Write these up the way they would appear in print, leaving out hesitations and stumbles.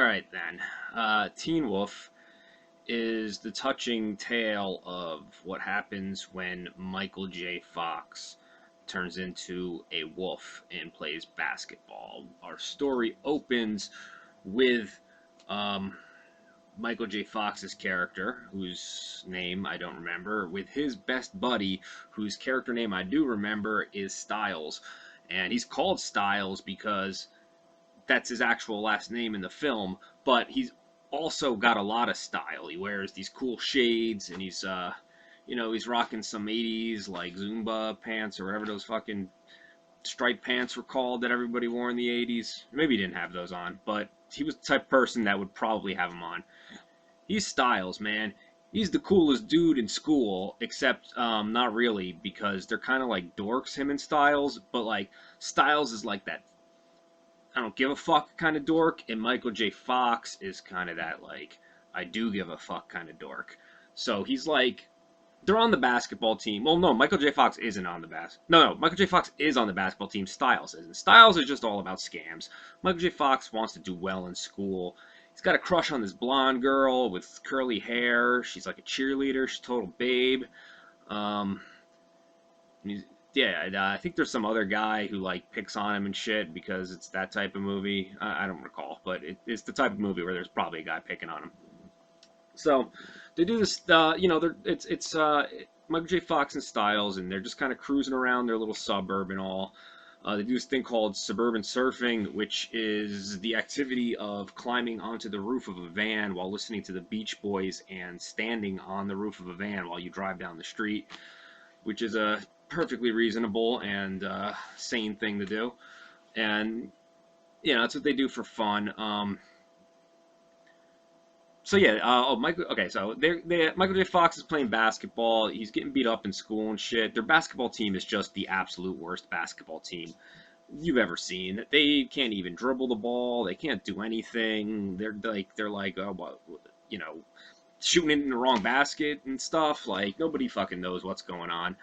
Alright then. Teen Wolf is the touching tale of what happens when Michael J. Fox turns into a wolf and plays basketball. Our story opens with um, Michael J. Fox's character, whose name I don't remember, with his best buddy, whose character name I do remember is Styles. And he's called Styles because that's his actual last name in the film, but he's also got a lot of style. He wears these cool shades, and he's rocking some 80s like Zumba pants or whatever those fucking striped pants were called that everybody wore in the 80s. Maybe he didn't have those on, but he was the type of person that would probably have them on. He's Styles, man. He's the coolest dude in school, except not really, because they're kind of like dorks, him and Styles, but like Styles is like that I don't give a fuck kind of dork, and Michael J. Fox is kind of that, like, I do give a fuck kind of dork. So he's like, they're on the basketball team. Well, no, Michael J. Fox isn't on the No, Michael J. Fox is on the basketball team. Styles isn't. Styles is just all about scams. Michael J. Fox wants to do well in school. He's got a crush on this blonde girl with curly hair. She's like a cheerleader. She's a total babe. Um, yeah, I think there's some other guy who like picks on him and shit because it's that type of movie. I don't recall, but it's the type of movie where there's probably a guy picking on him. So they do this, it's Michael J. Fox and Styles, and they're just kind of cruising around their little suburb and all. They do this thing called suburban surfing, which is the activity of climbing onto the roof of a van while listening to the Beach Boys and standing on the roof of a van while you drive down the street, which is a perfectly reasonable and sane thing to do. And that's what they do for fun. So yeah, Michael. Okay, so Michael J. Fox is playing basketball. He's getting beat up in school and shit. Their basketball team is just the absolute worst basketball team you've ever seen. They can't even dribble the ball. They can't do anything. They're like, oh, well, shooting it in the wrong basket and stuff. Like nobody fucking knows what's going on.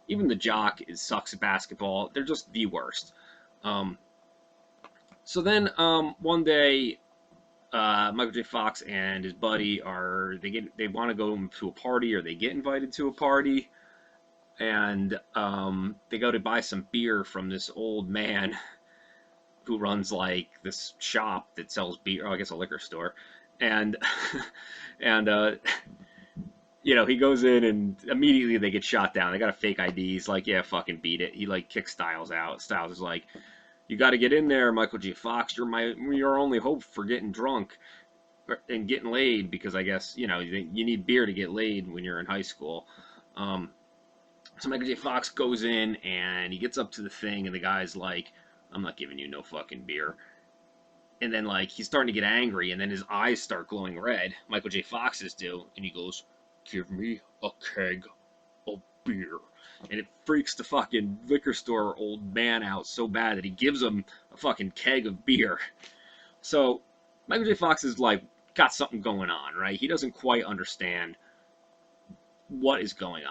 Even the jock sucks at basketball. They're just the worst. So then one day, Michael J. Fox and his buddy they want to go to a party, or they get invited to a party, and they go to buy some beer from this old man who runs like this shop that sells beer. Oh, I guess a liquor store, and and he goes in and immediately they get shot down. They got a fake ID. He's like, yeah, fucking beat it. He like kicks Styles out. Styles is like, you got to get in there, Michael J. Fox. You're your only hope for getting drunk and getting laid, because I guess you need beer to get laid when you're in high school. So Michael J. Fox goes in and he gets up to the thing, and the guy's like, I'm not giving you no fucking beer. And then like he's starting to get angry, and then his eyes start glowing red. Michael J. Fox's do, and he goes, give me a keg of beer. And it freaks the fucking liquor store old man out so bad that he gives him a fucking keg of beer. So Michael J. Fox is like got something going on, right? He doesn't quite understand what is going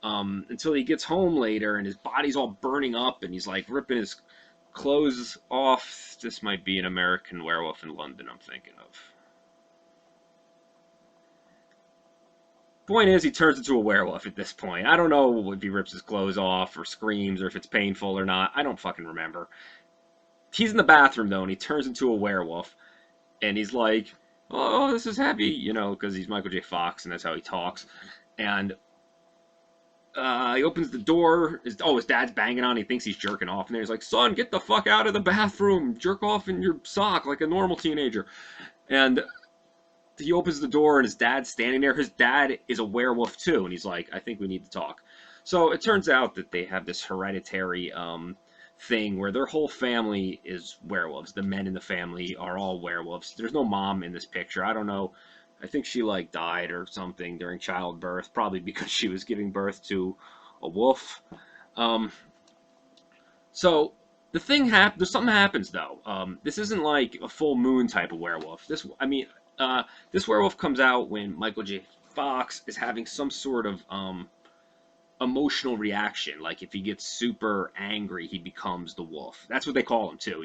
on until he gets home later, and his body's all burning up, and he's like ripping his clothes off. This might be an American Werewolf in London I'm thinking of. Point is, he turns into a werewolf at this point. I don't know if he rips his clothes off or screams or if it's painful or not. I don't fucking remember. He's in the bathroom, though, and he turns into a werewolf. And he's like, oh, this is happy, because he's Michael J. Fox, and that's how he talks. And he opens the door. His dad's banging on. He thinks he's jerking off. And then he's like, son, get the fuck out of the bathroom. Jerk off in your sock like a normal teenager. And he opens the door, and his dad's standing there. His dad is a werewolf too, and he's like, I think we need to talk. So it turns out that they have this hereditary thing where their whole family is werewolves. The men in the family are all werewolves. There's no mom in this picture. I don't know. I think she like died or something during childbirth, probably because she was giving birth to a wolf. So the thing there's something happens though. This isn't like a full moon type of werewolf. This werewolf comes out when Michael J. Fox is having some sort of emotional reaction. Like if he gets super angry, he becomes the wolf. That's what they call him too.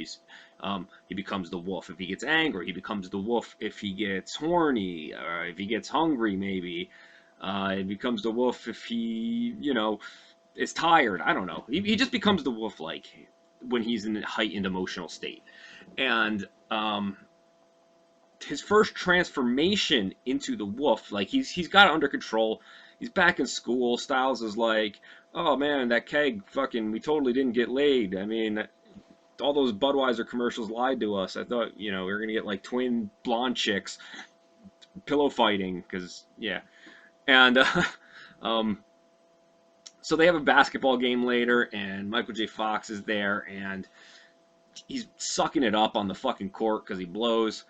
He becomes the wolf if he gets angry. He becomes the wolf if he gets horny, or if he gets hungry. Maybe he becomes the wolf if he, is tired. I don't know. He just becomes the wolf like when he's in a heightened emotional state. And his first transformation into the wolf, like he's got it under control. He's back in school. Styles is like, oh man, that keg fucking, we totally didn't get laid. I mean, all those Budweiser commercials lied to us. I thought, we were gonna get like twin blonde chicks pillow fighting, because yeah. And um, so they have a basketball game later, and Michael J. Fox is there, and he's sucking it up on the fucking court because he blows,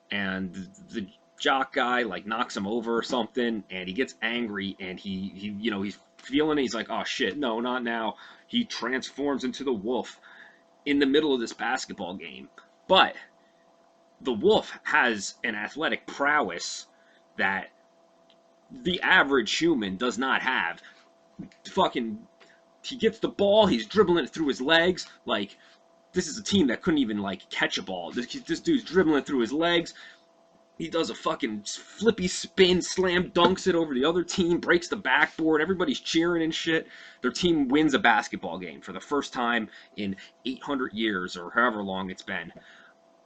and the jock guy like knocks him over or something, and he gets angry, and he's feeling it. He's like, oh shit, no, not now. He transforms into the wolf in the middle of this basketball game, but the wolf has an athletic prowess that the average human does not have. Fucking, he gets the ball, he's dribbling it through his legs. Like, this is a team that couldn't even like catch a ball. This dude's dribbling through his legs. He does a fucking flippy spin, slam dunks it over the other team, breaks the backboard. Everybody's cheering and shit. Their team wins a basketball game for the first time in 800 years or however long it's been.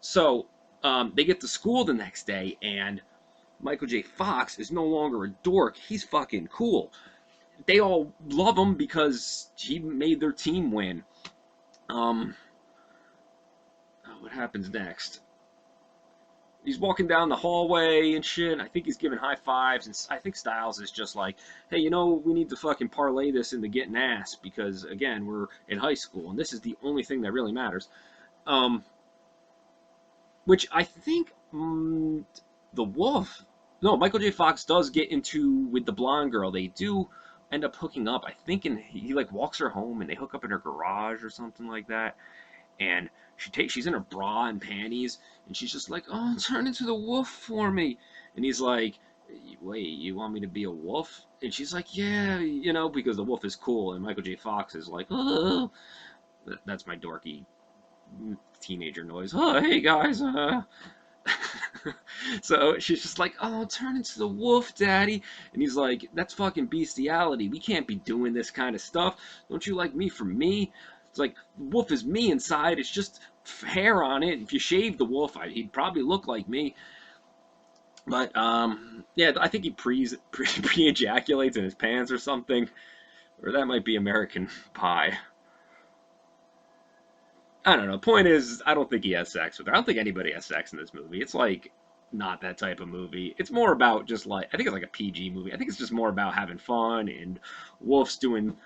So they get to school the next day, and Michael J. Fox is no longer a dork. He's fucking cool. They all love him because he made their team win. What happens next? He's walking down the hallway and shit. I think he's giving high fives, and I think Styles is just like, hey, we need to fucking parlay this into getting ass because, again, we're in high school, and this is the only thing that really matters. Which I think the wolf, no, Michael J. Fox does get into with the blonde girl. They do end up hooking up, I think, and he like walks her home, and they hook up in her garage or something like that. And she's in her bra and panties, and she's just like, oh, turn into the wolf for me. And he's like, wait, you want me to be a wolf? And she's like, yeah, because the wolf is cool. And Michael J. Fox is like, oh, that's my dorky teenager noise. Oh, hey guys. So she's just like, oh, turn into the wolf, daddy. And he's like, that's fucking bestiality. We can't be doing this kind of stuff. Don't you like me for me? It's like, the wolf is me inside. It's just hair on it. If you shave the wolf, he'd probably look like me. But, yeah, I think he pre-ejaculates in his pants or something. Or that might be American Pie. I don't know. Point is, I don't think he has sex with her. I don't think anybody has sex in this movie. It's like not that type of movie. It's more about just like, I think it's like a PG movie. I think it's just more about having fun and wolves doing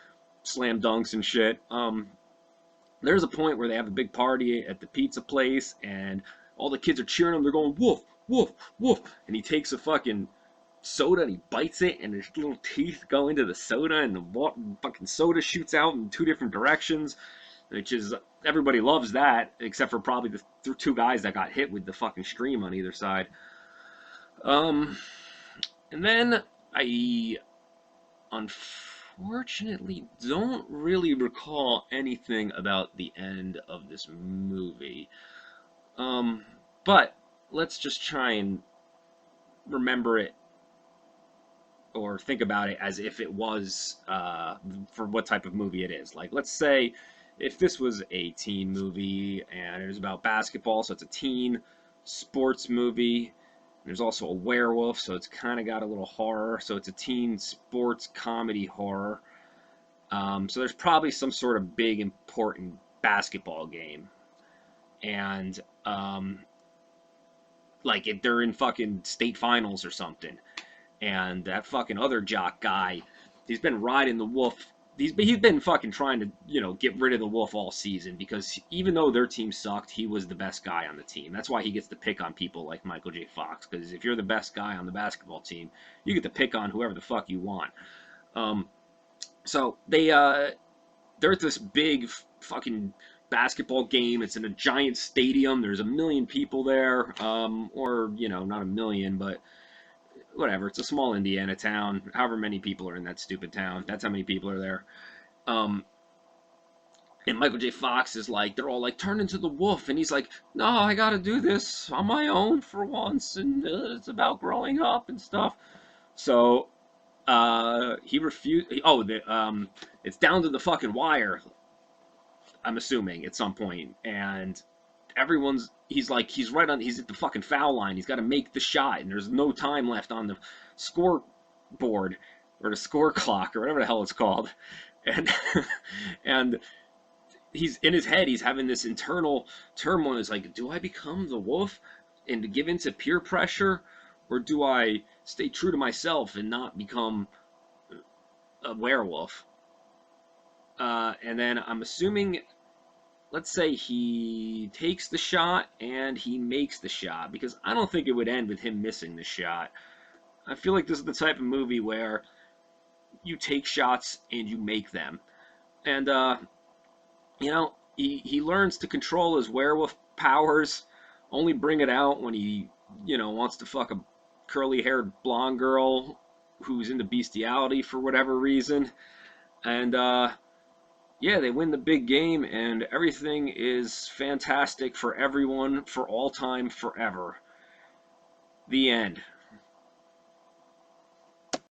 slam dunks and shit. There's a point where they have a big party at the pizza place, and all the kids are cheering him. They're going, wolf, wolf, wolf. And he takes a fucking soda and he bites it, and his little teeth go into the soda, and the fucking soda shoots out in two different directions, which is, everybody loves that, except for probably the two guys that got hit with the fucking stream on either side. And then I unfortunately don't really recall anything about the end of this movie. But let's just try and remember it or think about it as if it was for what type of movie it is. Like, let's say if this was a teen movie and it was about basketball, so it's a teen sports movie. There's also a werewolf, so it's kind of got a little horror. So it's a teen sports comedy horror. So there's probably some sort of big, important basketball game. And, like, if they're in fucking state finals or something. And that fucking other jock guy, he's been riding the wolf. He's been fucking trying to, get rid of the wolf all season, because even though their team sucked, he was the best guy on the team. That's why he gets to pick on people like Michael J. Fox, because if you're the best guy on the basketball team, you get to pick on whoever the fuck you want. So they're at this big fucking basketball game. It's in a giant stadium. There's 1 million people there, or not 1 million, but whatever. It's a small Indiana town. However many people are in that stupid town, that's how many people are there. Um, and Michael J. Fox is like, they're all like, turn into the wolf, and he's like, no, I gotta do this on my own for once, and it's about growing up and stuff. So he refused. Oh, it's down to the fucking wire. I'm assuming at some point, and he's like, he's at the fucking foul line. He's got to make the shot, and there's no time left on the scoreboard or the score clock or whatever the hell it's called, and and he's in his head. He's having this internal turmoil. It's like, do I become the wolf and to give into peer pressure, or do I stay true to myself and not become a werewolf? And then I'm assuming, let's say he takes the shot and he makes the shot, because I don't think it would end with him missing the shot. I feel like this is the type of movie where you take shots and you make them. And, he learns to control his werewolf powers, only bring it out when he, wants to fuck a curly haired blonde girl who's into bestiality for whatever reason. And, yeah, they win the big game, and everything is fantastic for everyone, for all time, forever. The end.